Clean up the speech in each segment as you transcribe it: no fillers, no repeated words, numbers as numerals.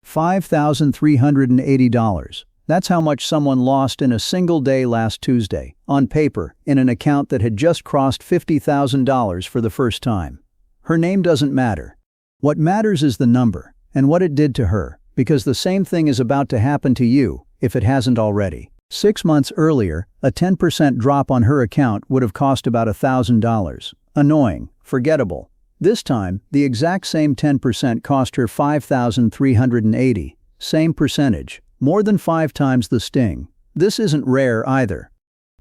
$5,380. That's how much someone lost in a single day last Tuesday, on paper, in an account that had just crossed $50,000 for the first time. Her name doesn't matter. What matters is the number, and what it did to her, because the same thing is about to happen to you, if it hasn't already. 6 months earlier, a 10% drop on her account would have cost about $1,000. Annoying, forgettable. This time, the exact same 10% cost her $5,380. Same percentage. More than 5 times the sting. This isn't rare either.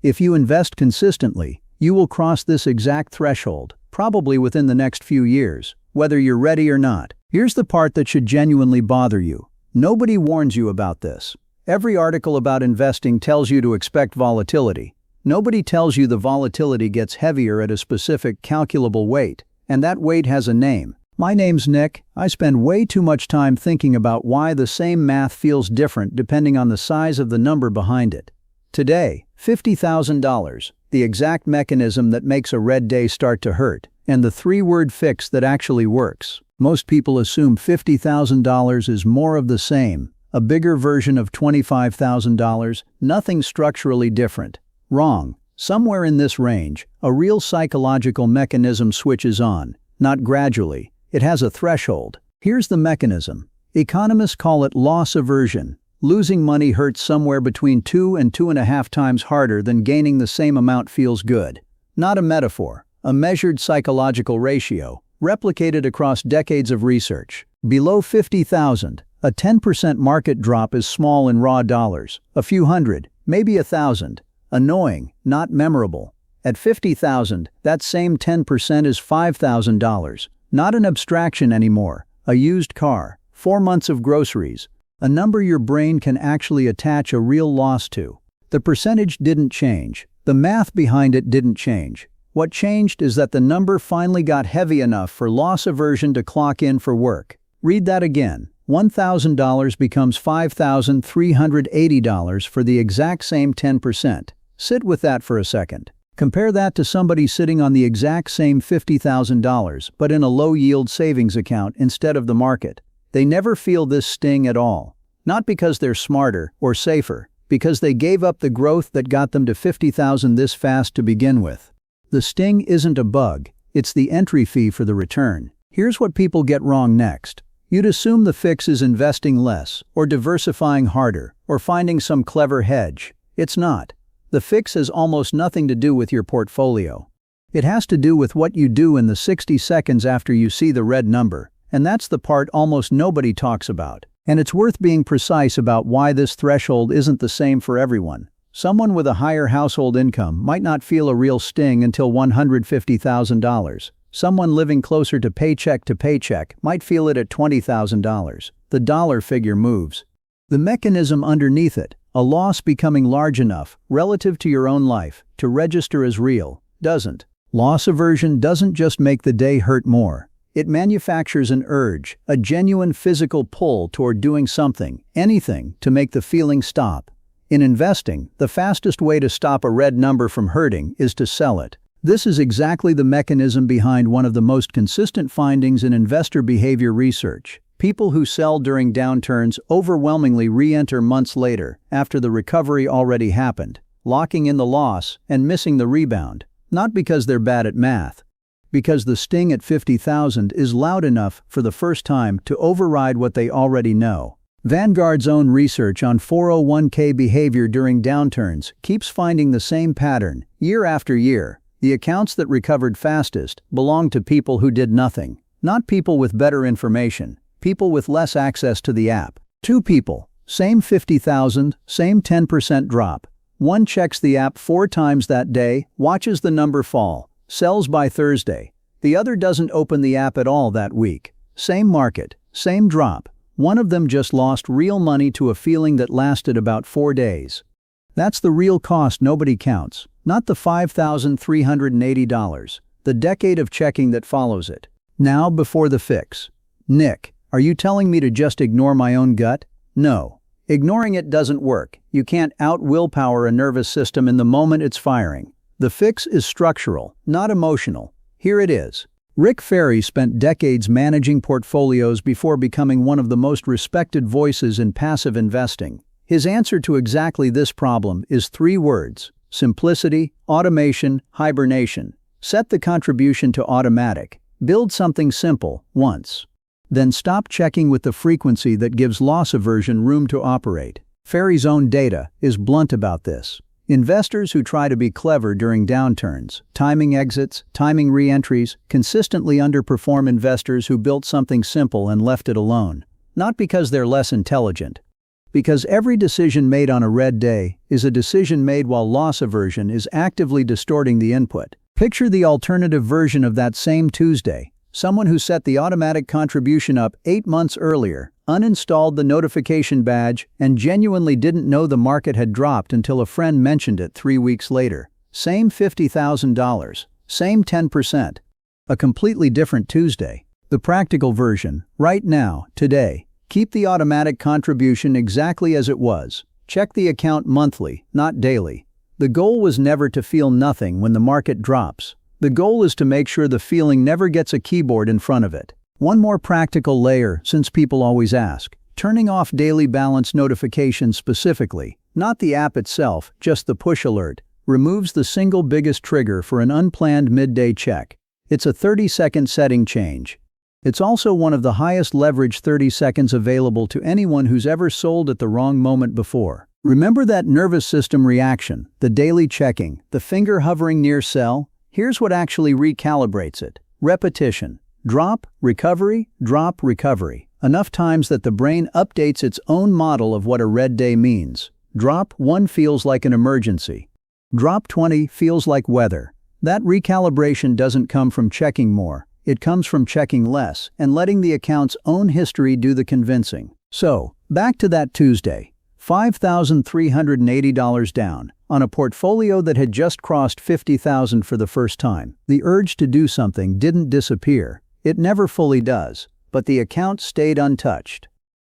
If you invest consistently, you will cross this exact threshold, probably within the next few years, whether you're ready or not. Here's the part that should genuinely bother you. Nobody warns you about this. Every article about investing tells you to expect volatility. Nobody tells you the volatility gets heavier at a specific calculable weight, and that weight has a name. My name's Nick. I spend way too much time thinking about why the same math feels different depending on the size of the number behind it. Today, $50,000, the exact mechanism that makes a red day start to hurt, and the 3-word fix that actually works. Most people assume $50,000 is more of the same, a bigger version of $25,000, nothing structurally different. Wrong. Somewhere in this range, a real psychological mechanism switches on, not gradually. It has a threshold. Here's the mechanism. Economists call it loss aversion. Losing money hurts somewhere between 2 and 2.5 times harder than gaining the same amount feels good. Not a metaphor, a measured psychological ratio, replicated across decades of research. Below 50,000, a 10% market drop is small in raw dollars, a few hundred, maybe 1,000. Annoying, not memorable. At 50,000, that same 10% is $5,000. Not an abstraction anymore. A used car, 4 months of groceries. A number your brain can actually attach a real loss to. The percentage didn't change. The math behind it didn't change. What changed is that the number finally got heavy enough for loss aversion to clock in for work. Read that again. $1,000 becomes $5,380 for the exact same 10%. Sit with that for a second. Compare that to somebody sitting on the exact same $50,000 but in a low-yield savings account instead of the market. They never feel this sting at all. Not because they're smarter or safer, because they gave up the growth that got them to $50,000 this fast to begin with. The sting isn't a bug, it's the entry fee for the return. Here's what people get wrong next. You'd assume the fix is investing less, or diversifying harder, or finding some clever hedge. It's not. The fix has almost nothing to do with your portfolio. It has to do with what you do in the 60 seconds after you see the red number, and that's the part almost nobody talks about. And it's worth being precise about why this threshold isn't the same for everyone. Someone with a higher household income might not feel a real sting until $150,000. Someone living closer to paycheck might feel it at $20,000. The dollar figure moves. The mechanism underneath it, a loss becoming large enough, relative to your own life, to register as real, doesn't. Loss aversion doesn't just make the day hurt more. It manufactures an urge, a genuine physical pull toward doing something, anything, to make the feeling stop. In investing, the fastest way to stop a red number from hurting is to sell it. This is exactly the mechanism behind one of the most consistent findings in investor behavior research. People who sell during downturns overwhelmingly re-enter months later, after the recovery already happened, locking in the loss and missing the rebound. Not because they're bad at math. Because the sting at 50,000 is loud enough for the first time to override what they already know. Vanguard's own research on 401k behavior during downturns keeps finding the same pattern, year after year. The accounts that recovered fastest belonged to people who did nothing, not people with better information. People with less access to the app. 2 people, same 50,000, same 10% drop. One checks the app 4 times that day, watches the number fall, sells by Thursday. The other doesn't open the app at all that week. Same market, same drop. One of them just lost real money to a feeling that lasted about 4 days. That's the real cost nobody counts, not the $5,380, the decade of checking that follows it. Now before the fix. Nick, are you telling me to just ignore my own gut? No. Ignoring it doesn't work. You can't out-willpower a nervous system in the moment it's firing. The fix is structural, not emotional. Here it is. Rick Ferri spent decades managing portfolios before becoming one of the most respected voices in passive investing. His answer to exactly this problem is 3 words: simplicity, automation, hibernation. Set the contribution to automatic. Build something simple, once. Then stop checking with the frequency that gives loss aversion room to operate. Ferri's own data is blunt about this. Investors who try to be clever during downturns, timing exits, timing re-entries, consistently underperform investors who built something simple and left it alone. Not because they're less intelligent. Because every decision made on a red day is a decision made while loss aversion is actively distorting the input. Picture the alternative version of that same Tuesday. Someone who set the automatic contribution up 8 months earlier, uninstalled the notification badge, and genuinely didn't know the market had dropped until a friend mentioned it 3 weeks later. Same $50,000. Same 10%. A completely different Tuesday. The practical version, right now, today. Keep the automatic contribution exactly as it was. Check the account monthly, not daily. The goal was never to feel nothing when the market drops. The goal is to make sure the feeling never gets a keyboard in front of it. One more practical layer, since people always ask. Turning off daily balance notifications specifically, not the app itself, just the push alert, removes the single biggest trigger for an unplanned midday check. It's a 30-second setting change. It's also one of the highest leverage 30 seconds available to anyone who's ever sold at the wrong moment before. Remember that nervous system reaction, the daily checking, the finger hovering near sell? Here's what actually recalibrates it. Repetition. Drop, recovery, drop, recovery. Enough times that the brain updates its own model of what a red day means. Drop 1 feels like an emergency. Drop 20 feels like weather. That recalibration doesn't come from checking more. It comes from checking less and letting the account's own history do the convincing. So, back to that Tuesday. $5,380 down, on a portfolio that had just crossed $50,000 for the first time. The urge to do something didn't disappear. It never fully does, but the account stayed untouched.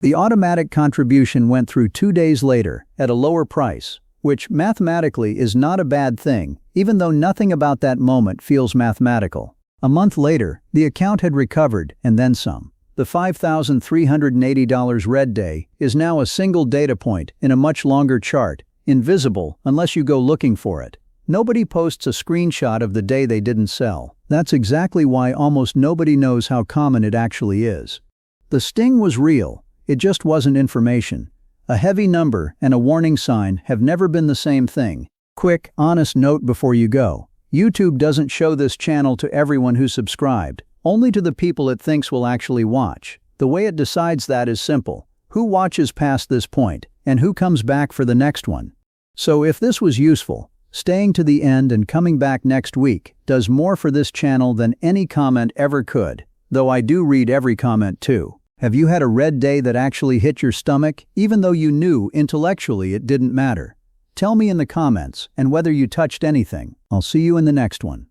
The automatic contribution went through 2 days later, at a lower price, which mathematically is not a bad thing, even though nothing about that moment feels mathematical. A month later, the account had recovered, and then some. The $5,380 red day is now a single data point in a much longer chart, invisible unless you go looking for it. Nobody posts a screenshot of the day they didn't sell. That's exactly why almost nobody knows how common it actually is. The sting was real, it just wasn't information. A heavy number and a warning sign have never been the same thing. Quick, honest note before you go. YouTube doesn't show this channel to everyone who's subscribed. Only to the people it thinks will actually watch. The way it decides that is simple. Who watches past this point, and who comes back for the next one? So if this was useful, staying to the end and coming back next week does more for this channel than any comment ever could, though I do read every comment too. Have you had a red day that actually hit your stomach, even though you knew intellectually it didn't matter? Tell me in the comments, and whether you touched anything. I'll see you in the next one.